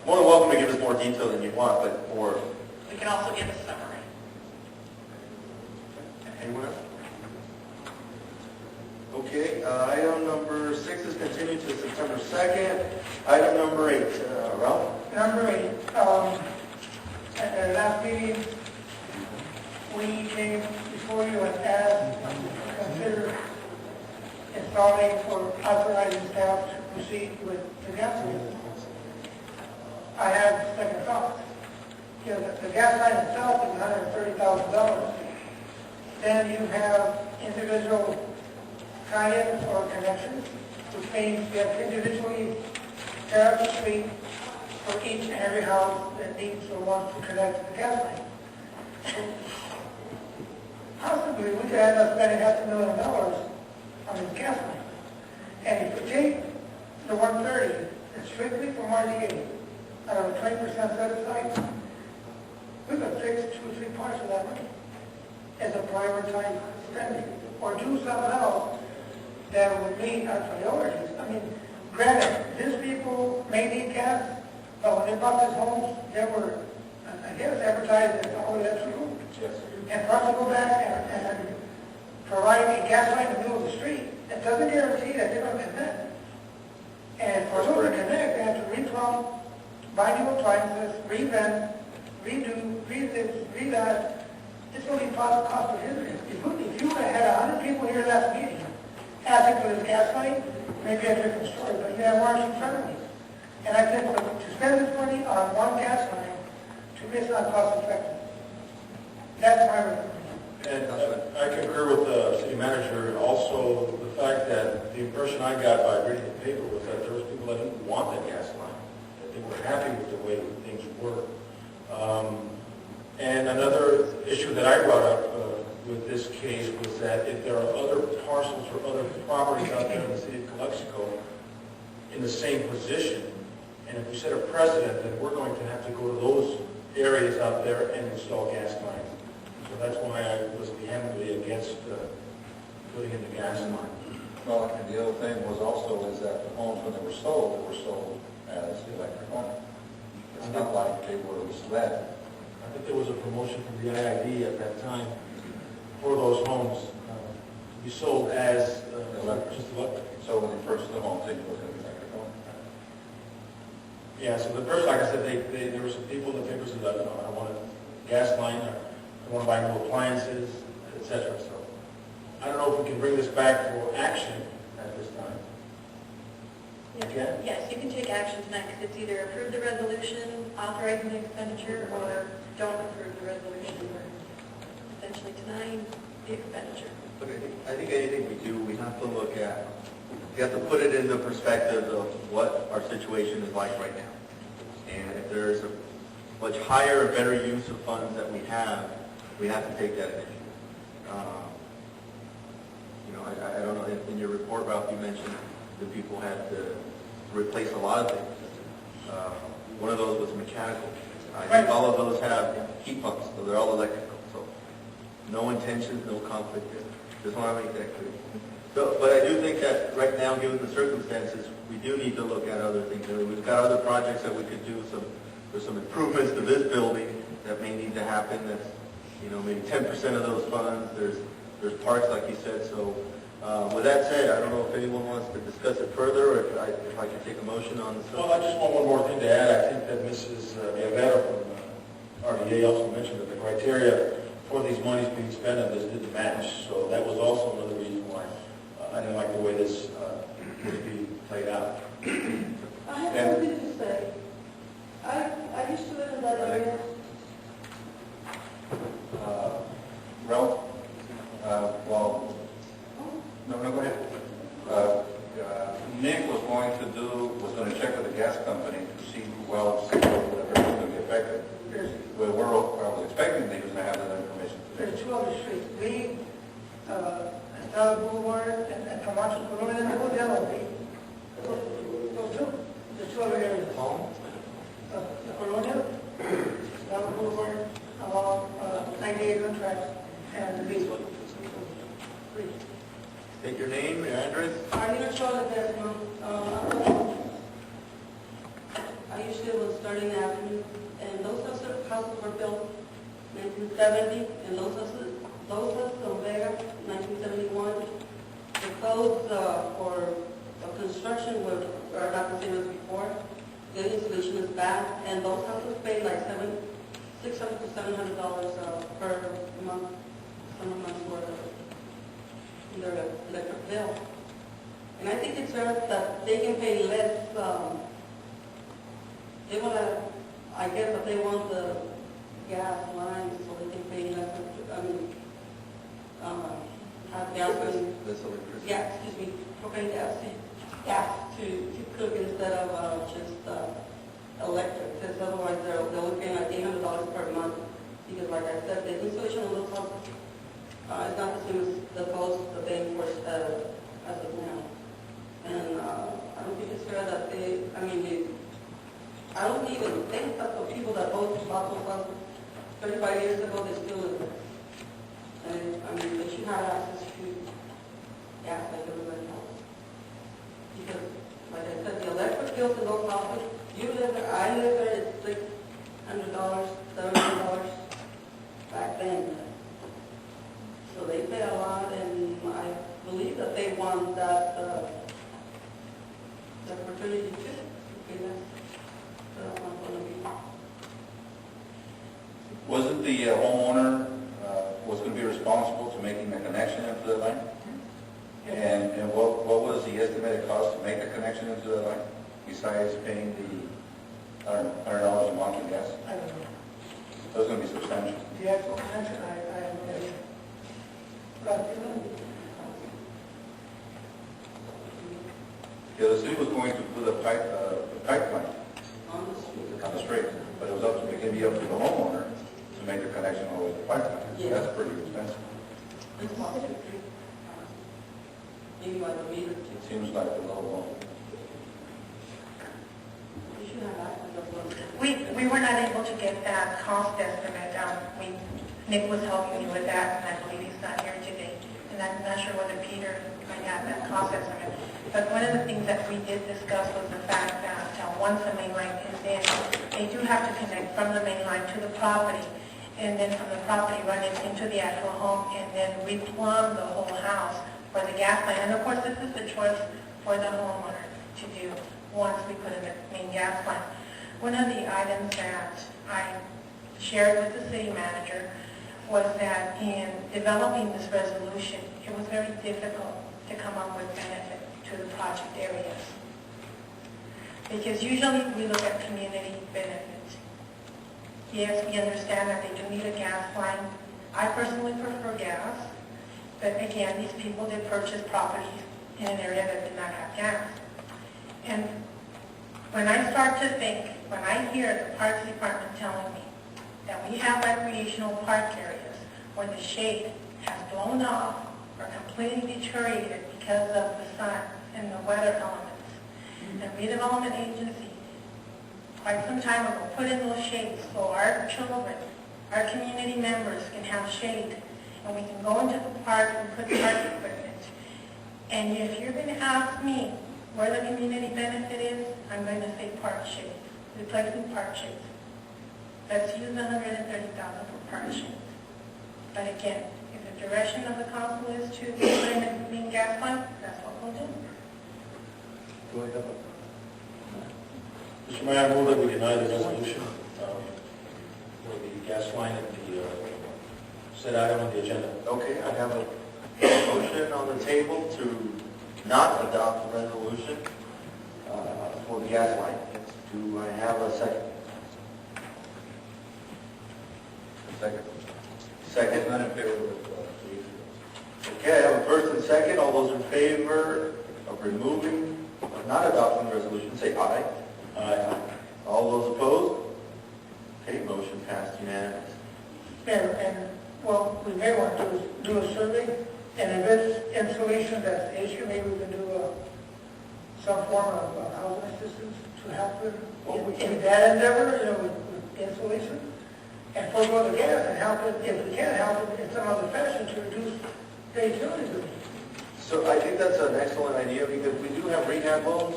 more than welcome to give us more detail than you want, but more. We can also give a summary. Anyone else? Okay, item number 6 is continued to September 2nd. Item number 8, Ralph? Number 8, at the last meeting, we came before you and asked to consider installing or authorizing staff to proceed with the gas line. I have second thoughts. You know, the gas line itself is $130,000. Then you have individual tie-ins or connections, which means you have to individually tear up the street for each and every house that needs or wants to connect to the gas line. Possibly, we could end up spending $500,000 on this gas line. And if you take the 130, it's strictly for RDA, out of a 20% set aside, we could fix 2 or 3 parts of that money as a prioritized spending, or do something else that would meet our priorities. I mean, granted, these people may need gas, but when they bought these homes, they were, I guess, advertised as all that's true. Yes. And for us to go back and provide a gas line in the middle of the street, that doesn't guarantee that they're going to connect. And for them to connect, they have to replumb, buy new appliances, revent, redo, re-this, re-that. It's going to be cost prohibitive. If you would have had 100 people here last meeting asking for this gas line, maybe a different story, but you have ours in front of me. And I think to spend this money on one gas line, to me, it's not cost effective. That's my recommendation. And I concur with the city manager, and also the fact that the impression I got by reading the paper was that there was people that didn't want that gas line, that they were happy with the way things were. And another issue that I brought up with this case was that if there are other parcels or other properties out there in the city of Calexico in the same position, and if we set a precedent, then we're going to have to go to those areas out there and install gas lines. So that's why I was vehemently against putting in the gas line. Well, and the other thing was also is that the homes, when they were sold as electric homes. It's not like they were misled. I think there was a promotion from the IID at that time for those homes to be sold as just electric. So when they purchased the home, thinking it was going to be electric home. Yeah, so the first, like I said, there were some people in the paper said, I want a gas line, I want to buy new appliances, etc. So I don't know if we can bring this back for action at this time. Okay? Yes, you can take action tonight, because it's either approve the resolution authorizing the expenditure, or don't approve the resolution, or essentially denying the expenditure. But I think anything we do, we have to look at, we have to put it in the perspective of what our situation is like right now. And if there's a much higher and better use of funds that we have to take that initiative. I don't know, in your report, Ralph, you mentioned that people had to replace a lot of things. One of those was mechanical. I think all of those have heat pumps, so they're all electrical. So no intentions, no conflict there. Just want to make that clear. So, but I do think that right now, given the circumstances, we do need to look at other things. We've got other projects that we could do. There's some improvements to this building that may need to happen. That's maybe 10% of those funds. There's parts, like you said. So with that said, I don't know if anyone wants to discuss it further, or if I can take a motion on this. Well, I just want one more thing to add. I think that Mrs. Villavera from RDA also mentioned that the criteria for these monies being spent on this didn't match. So that was also another reason why I didn't like the way this would be played out. I have something to say. I used to live in that area. Ralph? Well, no, go ahead. Nick was going to check with the gas company to see who else, whatever, is going to be affected. I was expecting they was going to have that information today. There's 2 other streets. We, Estella Boulevard, and Camacho Colonial, and the Hotel. Those 2. There's 2 other areas. The Colonial, Estella Boulevard, along 98 tracks, and the beach. State your name, your address. I'm going to show that there's no, I I used to live on Starting Avenue, and those houses were built 1970, and those houses on Vega, 1971. The codes for construction are not the same as before. The installation is bad, and those houses pay like $600 to $700 per month, some months for their electric bill. And I think it's fair that they can pay less. They want to, I guess, that they want the gas lines so they can pay less. Have gas. That's electricity. Yeah, excuse me, propane gas to cook instead of just electric, because otherwise they're only paying like $800 per month, because like I said, the installation of those houses is not the same as the cost that they enforce as of now. And I don't think it's fair that I don't even think that the people that bought those houses 35 years ago, they still live there. And they should have access to gas like everybody else. Because, like I said, the electric bills in those houses, you live there, I live there, it's $600, $700 back then. So they pay a lot, and I believe that they want that the opportunity to pay less. So that's not going to be. Wasn't the homeowner was going to be responsible to making the connection into the line? And what was the estimated cost to make the connection into the line, besides paying the $100 a month in gas? I don't know. That was going to be substantial. The actual connection, I have no idea. But, Yeah, the city was going to put a pipeline on the street, but it was up to, it can be up to the homeowner to make the connection over the pipeline. Yeah. That's pretty expensive. It's possible. Maybe like a meter. It seems like a little low. You should have access to those. We were not able to get that cost estimate. Nick was helping me with that, and I believe he's not here today. And I'm not sure whether Peter might have that cost estimate. But one of the things that we did discuss was the fact that once the main line is in, they do have to connect from the main line to the property, and then from the property run it into the actual home, and then replumb the whole house for the gas line. And of course, this is the choice for the homeowner to do once we put in the main gas line. One of the items that I shared with the city manager was that in developing this resolution, it was very difficult to come up with benefit to the project areas. Because usually we look at community benefits. Yes, we understand that they do need a gas line. I personally prefer gas, but again, these people did purchase properties in an area that did not have gas. And when I start to think, when I hear the Parks Department telling me that we have recreational park areas where the shade has blown off or completely deteriorated because of the sun and the weather elements, and redevelopment agency quite some time ago put in those shades so our children, our community members can have shade, and we can go into the park and put park equipment. And if you're going to ask me where the community benefit is, I'm going to say park shade, replacing park shades. Let's use $130,000 for park shades. But again, if the direction of the council is to put in a main gas line, that's what we'll do. Do I have a? Mr. Mayor, I move that we deny the resolution for the gas line and the said item on the agenda. Okay, I have a motion on the table to not adopt the resolution for the gas line. Do I have a second? Second. Second. Not in favor of it. Okay, I have a first and second. All those in favor of removing, of not adopting the resolution, say aye. Aye. All those opposed? Okay, motion passed unanimous. and well, we may want to do a survey, and if it's installation that's the issue, maybe we can do some form of housing assistance to help with in that endeavor, with installation, and forego the gas and help it, if we can help it in some other fashion to reduce the utility bill. So I think that's an excellent idea because we do have rehab loans